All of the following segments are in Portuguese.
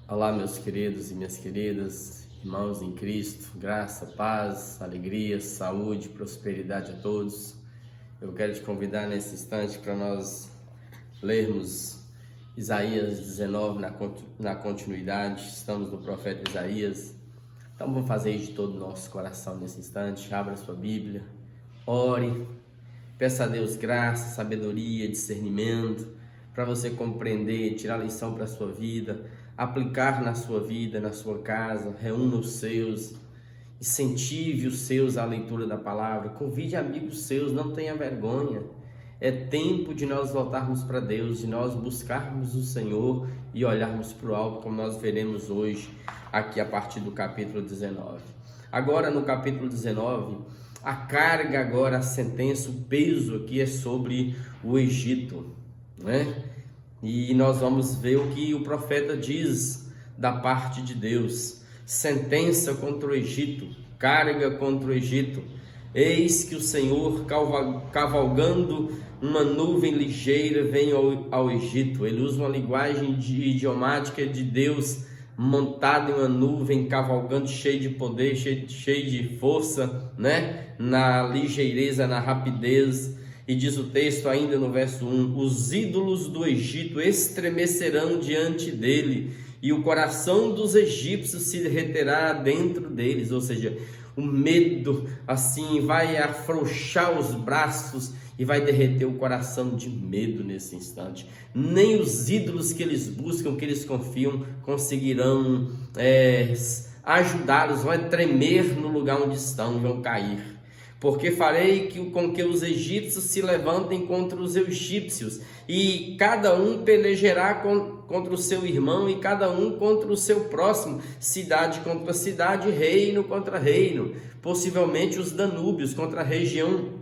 Olá, meus queridos e minhas queridas, irmãos em Cristo, graça, paz, alegria, saúde, prosperidade a todos. Eu quero te convidar nesse instante para nós lermos Isaías 19 na continuidade. Estamos no profeta Isaías, então vamos fazer isso de todo o nosso coração nesse instante. Abra sua Bíblia, ore, peça a Deus graça, sabedoria, discernimento, para você compreender, tirar lição para a sua vida, aplicar na sua vida, na sua casa. Reúna os seus, incentive os seus à leitura da palavra, convide amigos seus, não tenha vergonha. É tempo de nós voltarmos para Deus, de nós buscarmos o Senhor e olharmos para o alto, como nós veremos hoje aqui a partir do capítulo 19. Agora no capítulo 19, a carga agora, a sentença, o peso aqui é sobre o Egito, né? E nós vamos ver o que o profeta diz da parte de Deus. Sentença contra o Egito, carga contra o Egito. Eis que o Senhor, cavalgando uma nuvem ligeira, vem ao Egito. Ele usa uma linguagem idiomática de Deus, montado em uma nuvem, cavalgando, cheio de poder, cheio de força, né? Na ligeireza, na rapidez. E diz o texto ainda no verso 1: os ídolos do Egito estremecerão diante dele, e o coração dos egípcios se derreterá dentro deles. Ou seja, o medo assim vai afrouxar os braços e vai derreter o coração de medo nesse instante. Nem os ídolos que eles buscam, que eles confiam, conseguirão ajudá-los, vão tremer no lugar onde estão, vão cair. Porque farei com que os egípcios se levantem contra os egípcios, e cada um pelejará contra o seu irmão, e cada um contra o seu próximo, cidade contra cidade, reino contra reino, possivelmente os Danúbios contra a região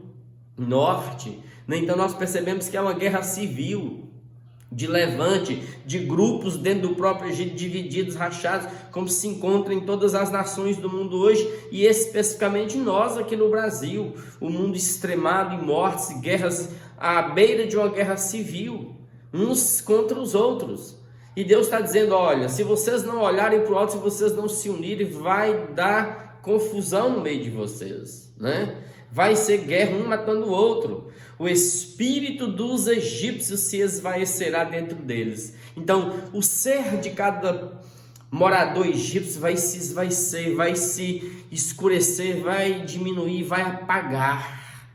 norte. Então nós percebemos que é uma guerra civil, de levante, de grupos dentro do próprio Egito, divididos, rachados, como se encontra em todas as nações do mundo hoje, e especificamente nós aqui no Brasil, o mundo extremado em mortes, guerras à beira de uma guerra civil, uns contra os outros. E Deus está dizendo: olha, se vocês não olharem para o alto, se vocês não se unirem, vai dar confusão no meio de vocês, né? Vai ser guerra, um matando o outro. O espírito dos egípcios se esvaecerá dentro deles. Então, o ser de cada morador egípcio vai se esvaecer, vai se escurecer, vai diminuir, vai apagar.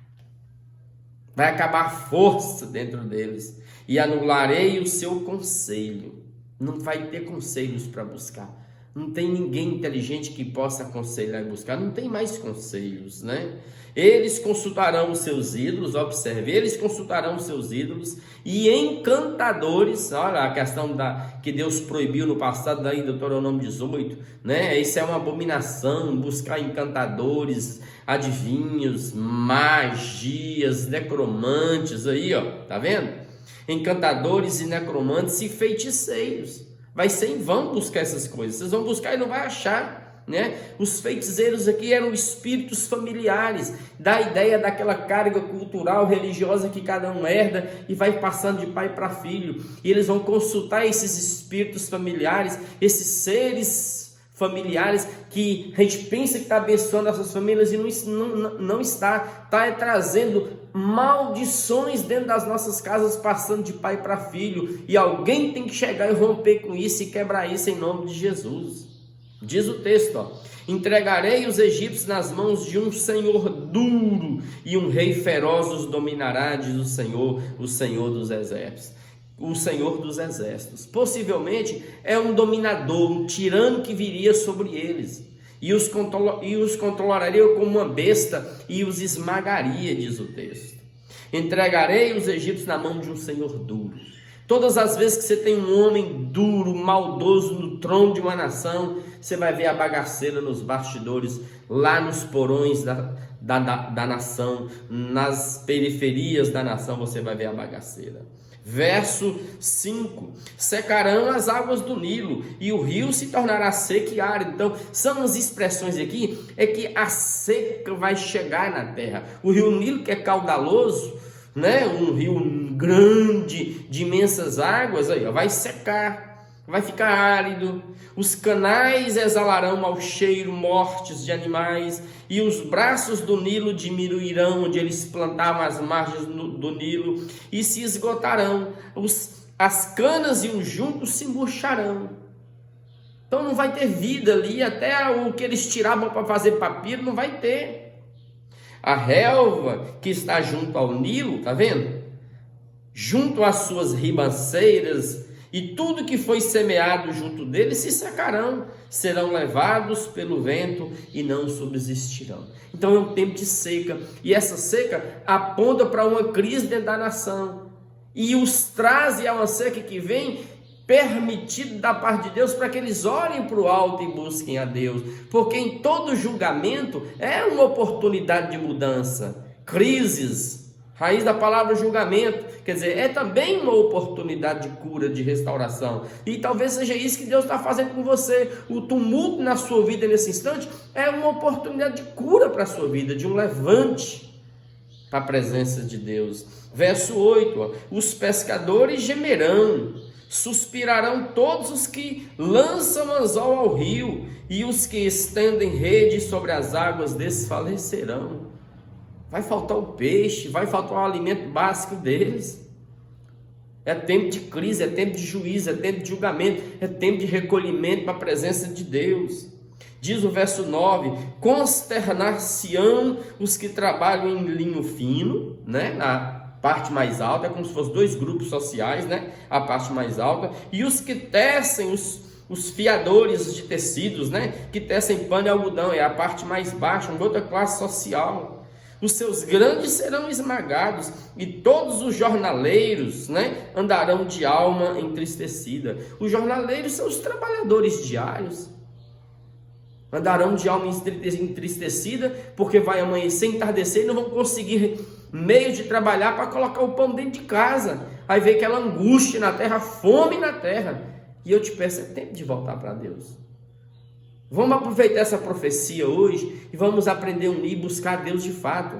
Vai acabar a força dentro deles. E anularei o seu conselho. Não vai ter conselhos para buscar. Não tem ninguém inteligente que possa aconselhar e buscar. Não tem mais conselhos, né? Eles consultarão os seus ídolos, observe, eles consultarão os seus ídolos e encantadores. Olha a questão que Deus proibiu no passado, daí Deuteronômio 18, né? Isso é uma abominação, buscar encantadores, adivinhos, magias, necromantes, aí ó, tá vendo? Encantadores e necromantes e feiticeiros. Vai ser em vão buscar essas coisas, vocês vão buscar e não vai achar, né? Os feiticeiros aqui eram espíritos familiares, da ideia daquela carga cultural, religiosa que cada um herda e vai passando de pai para filho, e eles vão consultar esses espíritos familiares, esses seres familiares que a gente pensa que está abençoando essas famílias e não está trazendo maldições dentro das nossas casas, passando de pai para filho, e alguém tem que chegar e romper com isso e quebrar isso em nome de Jesus. Diz o texto, ó: entregarei os egípcios nas mãos de um senhor duro, e um rei feroz os dominará, diz o Senhor dos exércitos. O Senhor dos exércitos possivelmente é um dominador, um tirano que viria sobre eles, e os controlaria como uma besta e os esmagaria, diz o texto. Entregarei os egípcios na mão de um senhor duro. Todas as vezes que você tem um homem duro, maldoso no trono de uma nação, você vai ver a bagaceira nos bastidores, lá nos porões da nação, nas periferias da nação, você vai ver a bagaceira. Verso 5: secarão as águas do Nilo, e o rio se tornará seco e árido. Então, são as expressões aqui, é que a seca vai chegar na terra. O rio Nilo, que é caudaloso, né? Um rio grande, de imensas águas, aí, ó, vai secar. vai ficar árido, os canais exalarão mau cheiro, mortes de animais, e os braços do Nilo diminuirão, onde eles plantavam as margens do Nilo, e se esgotarão, as canas e os juncos se murcharão. Então não vai ter vida ali, até o que eles tiravam para fazer papiro não vai ter. A relva que está junto ao Nilo, tá vendo? Junto às suas ribanceiras, e tudo que foi semeado junto deles se secarão, serão levados pelo vento e não subsistirão. Então é um tempo de seca, e essa seca aponta para uma crise dentro da nação, e os traz a uma seca que vem permitido da parte de Deus, para que eles olhem para o alto e busquem a Deus, porque em todo julgamento é uma oportunidade de mudança. Crises, raiz da palavra julgamento, quer dizer, é também uma oportunidade de cura, de restauração, e talvez seja isso que Deus está fazendo com você. O tumulto na sua vida nesse instante é uma oportunidade de cura para a sua vida, de um levante para a presença de Deus. Verso 8, os pescadores gemerão, suspirarão todos os que lançam anzol ao rio, e os que estendem rede sobre as águas desfalecerão. Vai faltar o peixe, vai faltar o alimento básico deles. É tempo de crise, é tempo de juízo, é tempo de julgamento, é tempo de recolhimento para a presença de Deus. Diz o verso 9: consternar-se-ão os que trabalham em linho fino, né? Na parte mais alta, é como se fossem dois grupos sociais, né? A parte mais alta, e os que tecem, os fiadores de tecidos, né? Que tecem pano e algodão, é a parte mais baixa, uma outra classe social. Os seus grandes serão esmagados, e todos os jornaleiros, né, andarão de alma entristecida. Os jornaleiros são os trabalhadores diários. Andarão de alma entristecida, porque vai amanhecer, entardecer, e não vão conseguir meio de trabalhar para colocar o pão dentro de casa. Aí vem aquela angústia na terra, fome na terra. E eu te peço, é tempo de voltar para Deus. Vamos aproveitar essa profecia hoje e vamos aprender a unir e buscar a Deus de fato.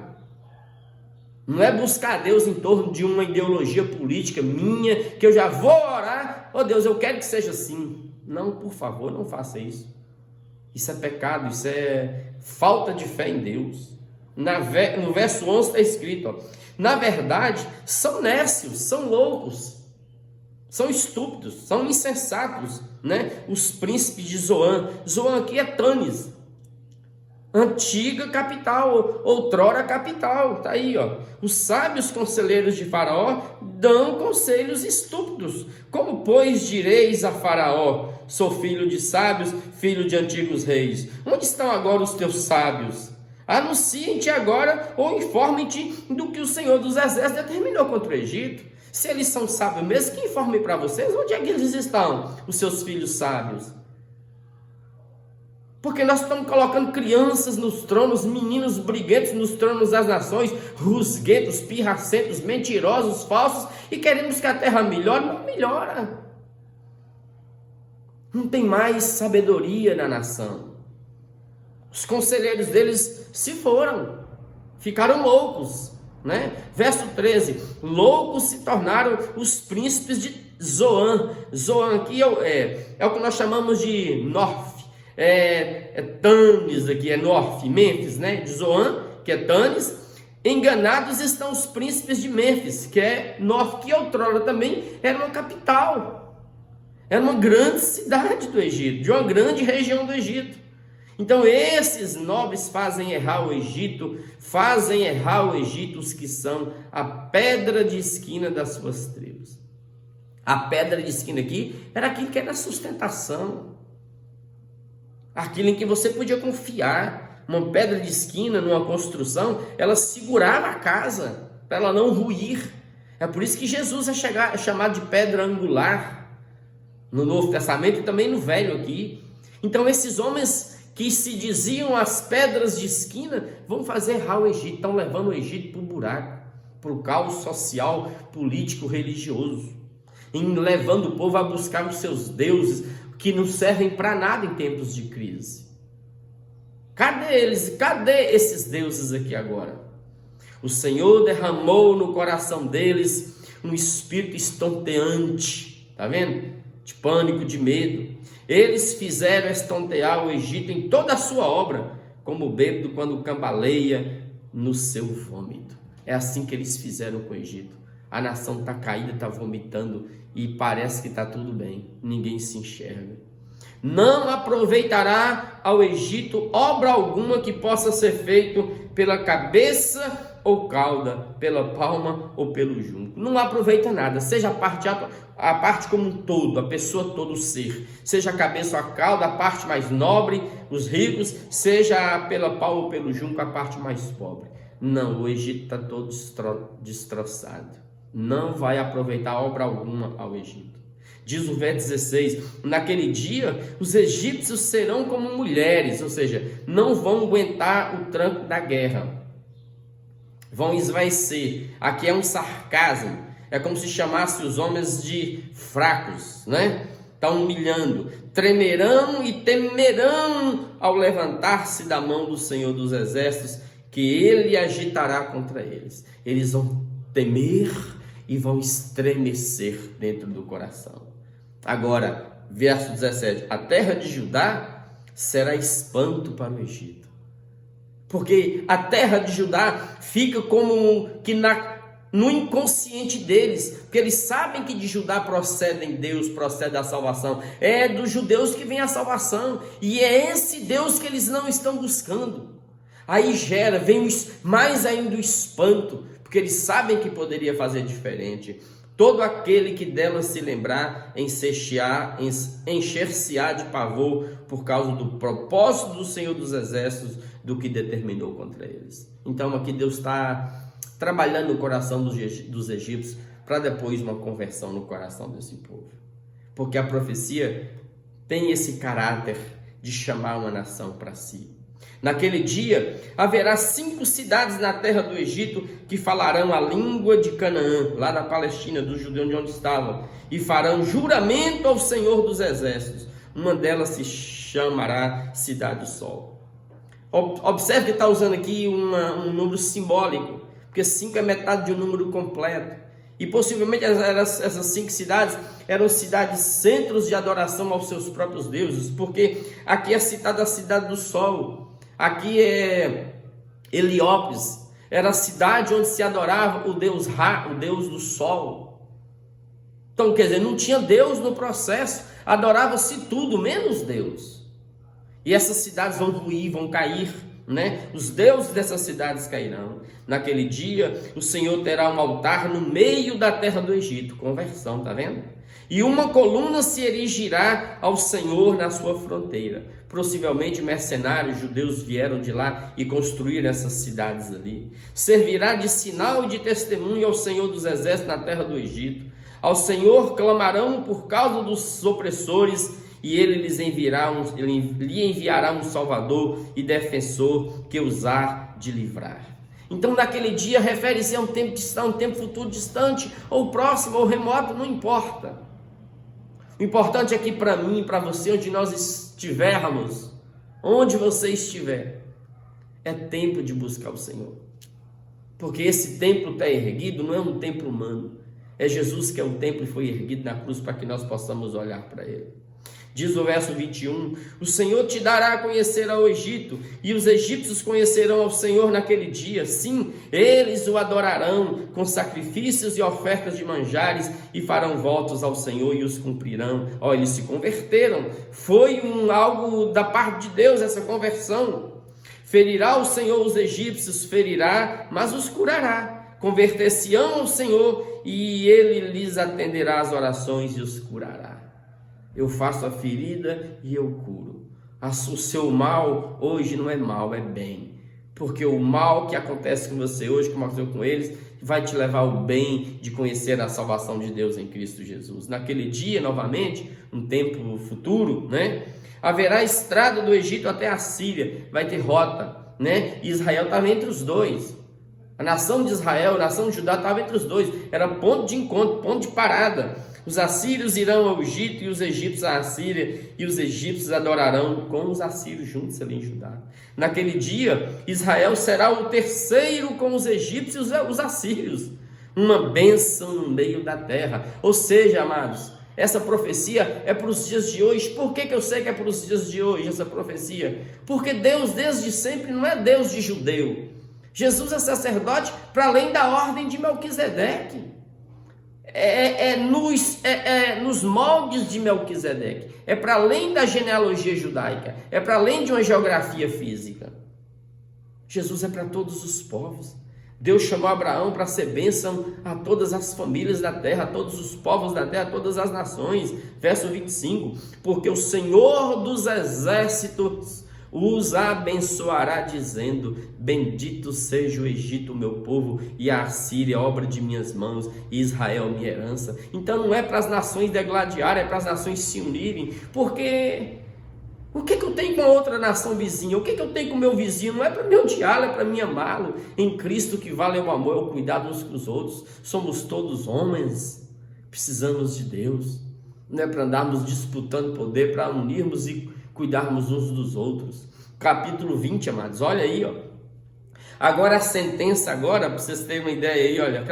Não é buscar a Deus em torno de uma ideologia política minha, que eu já vou orar, oh Deus, eu quero que seja assim. Não, por favor, não faça isso. Isso é pecado, isso é falta de fé em Deus. No verso 11 está escrito, ó, na verdade, são nécios, são loucos, são estúpidos, são insensatos, né? Os príncipes de Zoan. Zoan aqui é Tanis, antiga capital, outrora capital, tá aí, ó. Os sábios conselheiros de Faraó dão conselhos estúpidos. Como, pois, direis a Faraó: sou filho de sábios, filho de antigos reis? Onde estão agora os teus sábios? Anunciem-te agora, ou informem-te do que o Senhor dos Exércitos determinou contra o Egito. Se eles são sábios mesmo, que informe para vocês onde é que eles estão, os seus filhos sábios. Porque nós estamos colocando crianças nos tronos, meninos briguentos nos tronos das nações, rusguentos, pirracentos, mentirosos, falsos, e queremos que a terra melhore. Não melhora. Não tem mais sabedoria na nação. Os conselheiros deles se foram, ficaram loucos, né? Verso 13: loucos se tornaram os príncipes de Zoan. Zoan aqui é o que nós chamamos de North. Tanis aqui, é North, Mênfis, né? De Zoan, que é Tanis. Enganados estão os príncipes de Mênfis, que é North, que outrora também era uma capital, era uma grande cidade do Egito, de uma grande região do Egito. Então esses nobres fazem errar o Egito os que são a pedra de esquina das suas tribos. A pedra de esquina aqui era aquilo que era sustentação, aquilo em que você podia confiar. Uma pedra de esquina numa construção, ela segurava a casa para ela não ruir. É por isso que Jesus é chamado de pedra angular no Novo Testamento e também no Velho aqui. Então esses homens que se diziam as pedras de esquina vão fazer errar o Egito, estão levando o Egito para o buraco, para o caos social, político, religioso, levando o povo a buscar os seus deuses que não servem para nada em tempos de crise. Cadê eles? Cadê esses deuses aqui agora? O Senhor derramou no coração deles um espírito estonteante, tá vendo? de pânico, de medo. Eles fizeram estontear o Egito em toda a sua obra, como o bêbado quando cambaleia no seu vômito. É assim que eles fizeram com o Egito. A nação está caída, está vomitando e parece que está tudo bem. Ninguém se enxerga. Não aproveitará ao Egito obra alguma que possa ser feito pela cabeça ou cauda, pela palma ou pelo junco. Não aproveita nada, seja a parte como um todo, a pessoa todo o ser, seja a cabeça ou a cauda, a parte mais nobre, os ricos, seja pela palma ou pelo junco, a parte mais pobre. Não, o Egito está todo destroçado. Não vai aproveitar obra alguma ao Egito. Diz o verso 16, naquele dia os egípcios serão como mulheres, ou seja, não vão aguentar o tranco da guerra, vão esvaecer. Aqui é um sarcasmo, é como se chamasse os homens de fracos, né? Está humilhando, tremerão e temerão ao levantar-se da mão do Senhor dos Exércitos, que ele agitará contra eles. Eles vão temer e vão estremecer dentro do coração. Agora, verso 17, a terra de Judá será espanto para o Egito, porque a terra de Judá fica como que no inconsciente deles, porque eles sabem que de Judá procede em Deus, procede a salvação, é dos judeus que vem a salvação, e é esse Deus que eles não estão buscando. Aí vem mais ainda o espanto, porque eles sabem que poderia fazer diferente. Todo aquele que dela se lembrar encher-se-á de pavor por causa do propósito do Senhor dos Exércitos, do que determinou contra eles. Então aqui Deus está trabalhando no coração dos egípcios para depois uma conversão no coração desse povo. Porque a profecia tem esse caráter de chamar uma nação para si. Naquele dia haverá 5 cidades na terra do Egito que falarão a língua de Canaã, lá na Palestina, dos judeus de onde estavam, e farão juramento ao Senhor dos Exércitos. Uma delas se chamará Cidade do Sol. Observe que está usando aqui um número simbólico, porque 5 é metade de um número completo. E possivelmente essas 5 cidades eram cidades centros de adoração aos seus próprios deuses, porque aqui é citada a Cidade do Sol. Aqui é Heliópolis, era a cidade onde se adorava o Deus Ra, o Deus do Sol. Então, quer dizer, não tinha Deus no processo, adorava-se tudo, menos Deus. E essas cidades vão ruir, vão cair, né? Os deuses dessas cidades cairão. Naquele dia, o Senhor terá um altar no meio da terra do Egito, conversão, tá vendo? E uma coluna se erigirá ao Senhor na sua fronteira. Possivelmente mercenários judeus vieram de lá e construíram essas cidades ali. Servirá de sinal e de testemunho ao Senhor dos Exércitos na terra do Egito. Ao Senhor clamarão por causa dos opressores, e ele lhe enviará um salvador e defensor que os há de livrar. Então, naquele dia, refere-se a um tempo distante, um tempo futuro distante, ou próximo, ou remoto, não importa. O importante é que para mim, para você, onde nós estivermos, onde você estiver, é tempo de buscar o Senhor. Porque esse templo está erguido, não é um templo humano. É Jesus que é o templo e foi erguido na cruz para que nós possamos olhar para ele. Diz o verso 21, o Senhor te dará a conhecer ao Egito, e os egípcios conhecerão ao Senhor naquele dia. Sim, eles o adorarão com sacrifícios e ofertas de manjares, e farão votos ao Senhor e os cumprirão. Eles se converteram, foi algo da parte de Deus essa conversão. Ferirá o Senhor os egípcios, ferirá, mas os curará. Converter-se-ão ao Senhor, e ele lhes atenderá as orações e os curará. Eu faço a ferida e eu curo. O seu mal hoje não é mal, é bem. Porque o mal que acontece com você hoje, como aconteceu com eles, vai te levar ao bem de conhecer a salvação de Deus em Cristo Jesus. Naquele dia, novamente, um tempo futuro, né? Haverá estrada do Egito até a Síria, vai ter rota, né? E Israel estava entre os dois. A nação de Israel, a nação de Judá estava entre os dois. Era ponto de encontro, ponto de parada. Os assírios irão ao Egito e os egípcios à Assíria, e os egípcios adorarão com os assírios juntos ali em Judá. Naquele dia, Israel será o terceiro com os egípcios e os assírios. Uma bênção no meio da terra. Ou seja, amados, Essa profecia é para os dias de hoje. Por que eu sei que é para os dias de hoje essa profecia? Porque Deus desde sempre não é Deus de judeu. Jesus é sacerdote para além da ordem de Melquisedeque. Nos moldes de Melquisedeque. É para além da genealogia judaica. É para além de uma geografia física. Jesus é para todos os povos. Deus chamou Abraão para ser bênção a todas as famílias da terra, a todos os povos da terra, a todas as nações. Verso 25. Porque o Senhor dos exércitos os abençoará, dizendo: bendito seja o Egito, meu povo, e a Assíria, obra de minhas mãos, e Israel, minha herança. Então não é para as nações degladiarem, é para as nações se unirem, porque o que eu tenho com a outra nação vizinha? O que eu tenho com o meu vizinho? Não é para me odiá-lo, é para me amá-lo. Em Cristo que vale o amor, é o cuidado uns com os outros. Somos todos homens, precisamos de Deus. Não é para andarmos disputando poder, para unirmos e cuidarmos uns dos outros. Capítulo 20, amados, olha aí, ó. Agora a sentença, agora, para vocês terem uma ideia aí, olha,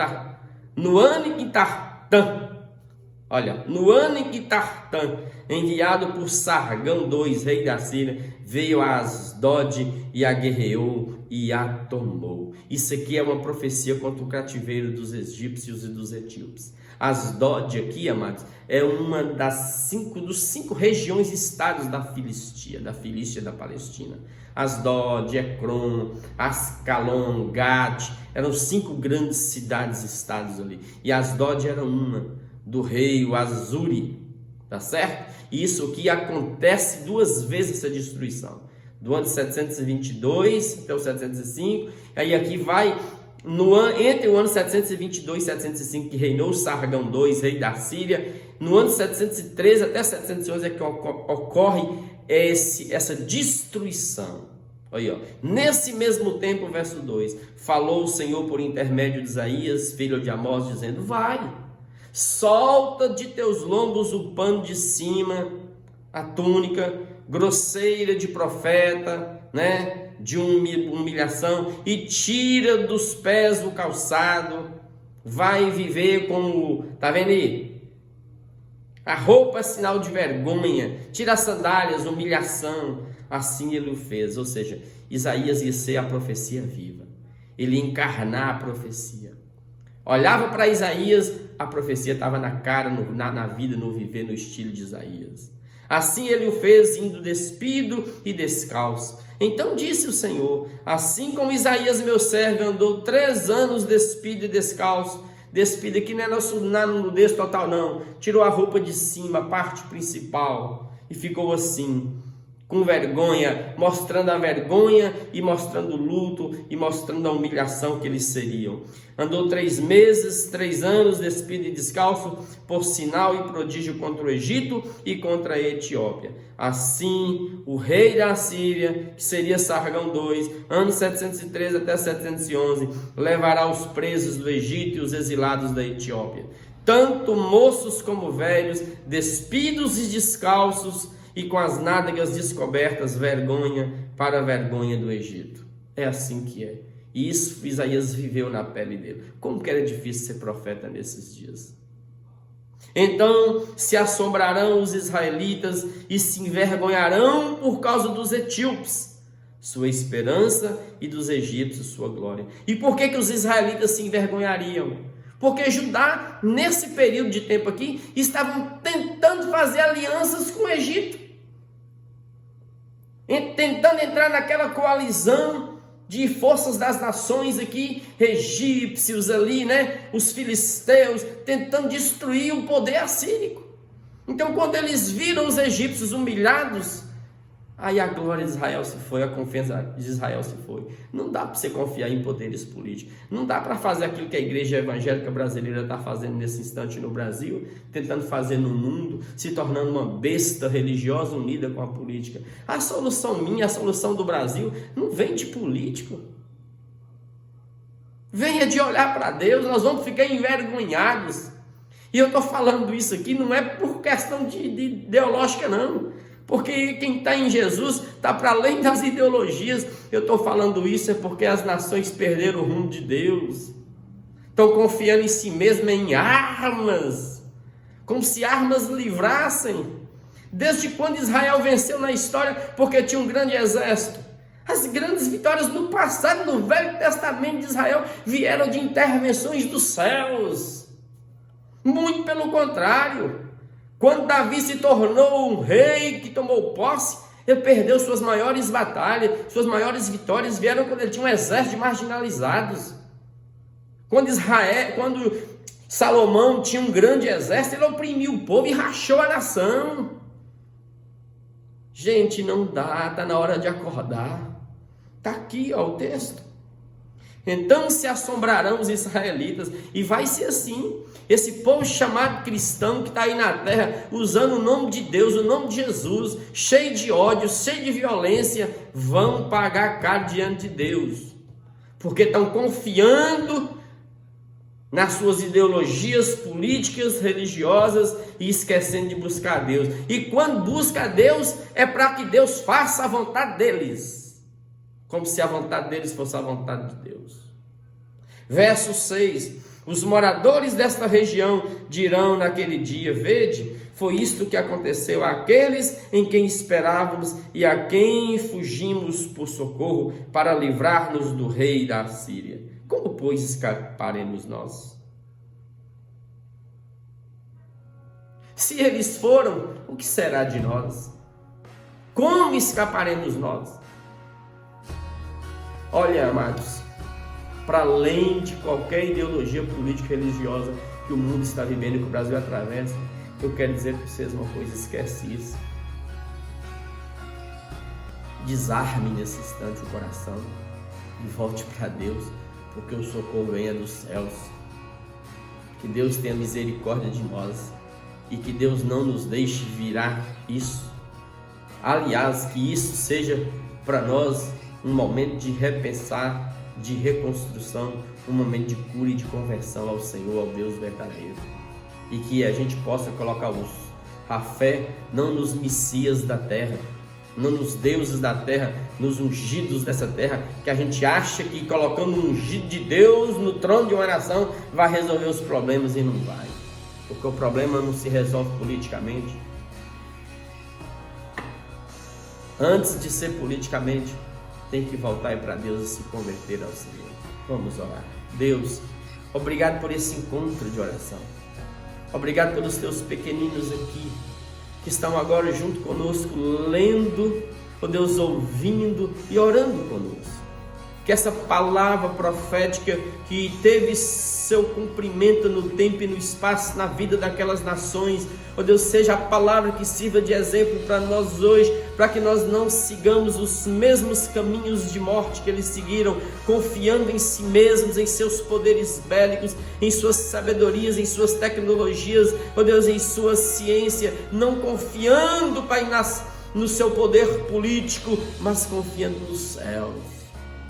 no ano em que Tartã, enviado por Sargão II, rei da Síria, veio a Asdod e a guerreou e a tomou. Isso aqui é uma profecia contra o cativeiro dos egípcios e dos etíopes. Asdod aqui, amados, é uma dos cinco regiões estados da Filístia da Palestina. Asdod, Ecrom, Ascalon, Gat, eram 5 grandes cidades-estados ali. E Asdod era uma do rei Azuri, tá certo? E isso aqui acontece 2 vezes essa destruição. Do ano 722 até o 705, aí aqui vai entre o ano 722 e 705 que reinou Sargão II, rei da Síria. No ano 713 até 711 é que ocorre essa destruição. Aí, ó. Nesse mesmo tempo, verso 2, falou o Senhor por intermédio de Isaías, filho de Amós, dizendo: vai, solta de teus lombos o pano de cima, a túnica grosseira de profeta, né? De humilhação, e tira dos pés o calçado. Vai viver como, tá vendo aí? A roupa é sinal de vergonha. Tira as sandálias, humilhação. Assim ele o fez. Ou seja, Isaías ia ser a profecia viva. Ele ia encarnar a profecia. Olhava para Isaías, a profecia estava na cara, na vida, no viver, no estilo de Isaías. Assim ele o fez, indo despido e descalço. Então disse o Senhor: assim como Isaías meu servo andou 3 anos despido e descalço. Despido aqui não é nudez total não. Tirou a roupa de cima, a parte principal, e ficou assim, com vergonha, mostrando a vergonha e mostrando o luto e mostrando a humilhação que eles seriam. Andou 3 meses, 3 anos, despido e descalço, por sinal e prodígio contra o Egito e contra a Etiópia. Assim, o rei da Síria, que seria Sargão II, anos 713 até 711, levará os presos do Egito e os exilados da Etiópia, tanto moços como velhos, despidos e descalços, e com as nádegas descobertas, vergonha para a vergonha do Egito. É assim que é. E isso Isaías viveu na pele dele. Como que era difícil ser profeta nesses dias. Então se assombrarão os israelitas e se envergonharão por causa dos etíopes, sua esperança, e dos egípcios, sua glória. E por que os israelitas se envergonhariam? Porque Judá, nesse período de tempo aqui, estavam tentando fazer alianças com o Egito. Tentando entrar naquela coalizão de forças das nações aqui, egípcios ali, né? Os filisteus, tentando destruir o poder assírico. Então, quando eles viram os egípcios humilhados, aí a glória de Israel se foi, a confiança de Israel se foi. Não dá para você confiar em poderes políticos. Não dá para fazer aquilo que a igreja evangélica brasileira está fazendo nesse instante no Brasil, tentando fazer no mundo, se tornando uma besta religiosa unida com a política. A solução minha, a solução do Brasil, não vem de político. Venha de olhar para Deus, nós vamos ficar envergonhados. E eu estou falando isso aqui não é por questão de ideológica, não. Porque quem está em Jesus está para além das ideologias. Eu estou falando isso é porque as nações perderam o rumo de Deus. Estão confiando em si mesmas, em armas. como se armas livrassem. Desde quando Israel venceu na história? Porque tinha um grande exército. As grandes vitórias no passado, no Velho Testamento de Israel, vieram de intervenções dos céus. Muito pelo contrário. Quando Davi se tornou um rei que tomou posse, ele perdeu suas maiores batalhas, suas maiores vitórias vieram quando ele tinha um exército de marginalizados. Quando Salomão tinha um grande exército, ele oprimiu o povo e rachou a nação. Gente, não dá, está na hora de acordar. Está aqui, ó, o texto. Então se assombrarão os israelitas, e vai ser assim. Esse povo chamado cristão que está aí na terra, usando o nome de Deus, o nome de Jesus, cheio de ódio, cheio de violência, vão pagar caro diante de Deus, porque estão confiando nas suas ideologias políticas, religiosas, e esquecendo de buscar a Deus. E quando busca a Deus, é para que Deus faça a vontade deles, como se a vontade deles fosse a vontade de Deus. Verso 6: os moradores desta região dirão naquele dia: vede, foi isto que aconteceu àqueles em quem esperávamos e a quem fugimos por socorro para livrar-nos do rei da Assíria. Como, pois, escaparemos nós? Se eles foram, o que será de nós? Como escaparemos nós? Olha, amados, para além de qualquer ideologia política e religiosa que o mundo está vivendo e que o Brasil atravessa, eu quero dizer para vocês uma coisa: esquece isso. Desarme nesse instante o coração e volte para Deus, porque o socorro venha dos céus. Que Deus tenha misericórdia de nós e que Deus não nos deixe virar isso. Aliás, que isso seja para nós um momento de repensar, de reconstrução, um momento de cura e de conversão ao Senhor, ao Deus verdadeiro. E que a gente possa colocar a fé não nos messias da terra, não nos deuses da terra, nos ungidos dessa terra, que a gente acha que colocando um ungido de Deus no trono de uma nação vai resolver os problemas, e não vai. Porque o problema não se resolve politicamente. Antes de ser politicamente, tem que voltar para Deus e se converter ao Senhor. Vamos orar. Deus, obrigado por esse encontro de oração. Obrigado pelos teus pequeninos aqui, que estão agora junto conosco, lendo, ó Deus, ouvindo e orando conosco. Que essa palavra profética que teve seu cumprimento no tempo e no espaço, na vida daquelas nações, ó Deus, seja a palavra que sirva de exemplo para nós hoje, para que nós não sigamos os mesmos caminhos de morte que eles seguiram, confiando em si mesmos, em seus poderes bélicos, em suas sabedorias, em suas tecnologias, ó Deus, em sua ciência, não confiando, Pai, no seu poder político, mas confiando nos céus.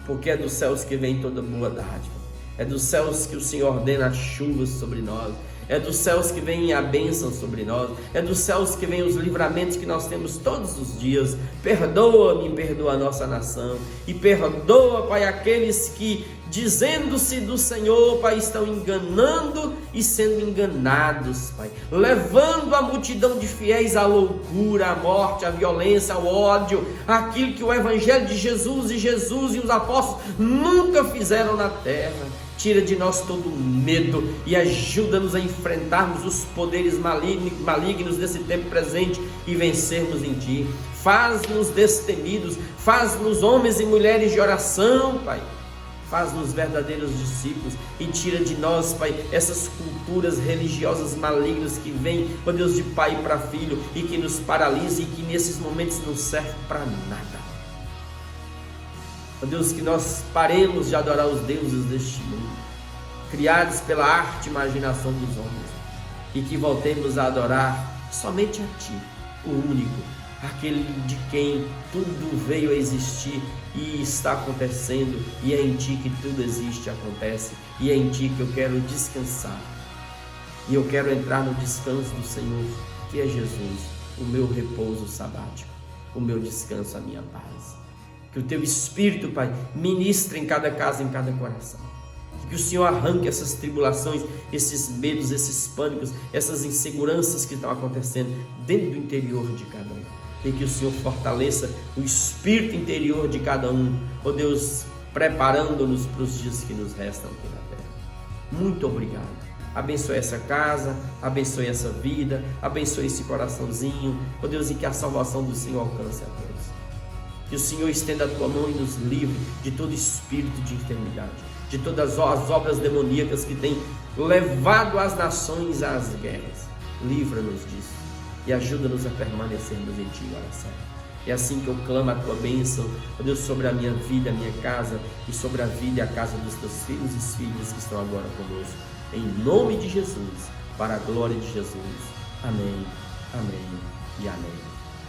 Porque é dos céus que vem toda boa dádiva, é dos céus que o Senhor ordena as chuvas sobre nós, é dos céus que vem a bênção sobre nós, é dos céus que vem os livramentos que nós temos todos os dias. Perdoa-me, perdoa a nossa nação, e perdoa, Pai, aqueles que, dizendo-se do Senhor, Pai, estão enganando e sendo enganados, Pai, levando a multidão de fiéis à loucura, à morte, à violência, ao ódio, aquilo que o Evangelho de Jesus e os apóstolos nunca fizeram na terra. Tira de nós todo o medo e ajuda-nos a enfrentarmos os poderes malignos desse tempo presente e vencermos em Ti. Faz-nos destemidos, faz-nos homens e mulheres de oração, Pai. Faz-nos verdadeiros discípulos e tira de nós, Pai, essas culturas religiosas malignas que vêm, ó Deus, de pai para filho e que nos paralisam e que nesses momentos não servem para nada. Ó Deus, que nós paremos de adorar os deuses deste mundo, criados pela arte e imaginação dos homens, e que voltemos a adorar somente a Ti, o único, aquele de quem tudo veio a existir e está acontecendo, e é em Ti que tudo existe e acontece, e é em Ti que eu quero descansar, e eu quero entrar no descanso do Senhor, que é Jesus, o meu repouso sabático, o meu descanso, a minha paz. Que o Teu Espírito, Pai, ministre em cada casa, em cada coração. Que o Senhor arranque essas tribulações, esses medos, esses pânicos, essas inseguranças que estão acontecendo dentro do interior de cada um. E que o Senhor fortaleça o espírito interior de cada um, ó Deus, preparando-nos para os dias que nos restam aqui na terra. Muito obrigado. Abençoe essa casa, abençoe essa vida, abençoe esse coraçãozinho, ó Deus, e que a salvação do Senhor alcance a todos. Que o Senhor estenda a tua mão e nos livre de todo espírito de enfermidade, de todas as obras demoníacas que têm levado as nações às guerras. Livra-nos disso e ajuda-nos a permanecermos em ti, oração. É assim que eu clamo a tua bênção, ó Deus, sobre a minha vida, a minha casa e sobre a vida e a casa dos teus filhos e filhas que estão agora conosco. Em nome de Jesus, para a glória de Jesus. Amém, amém e amém.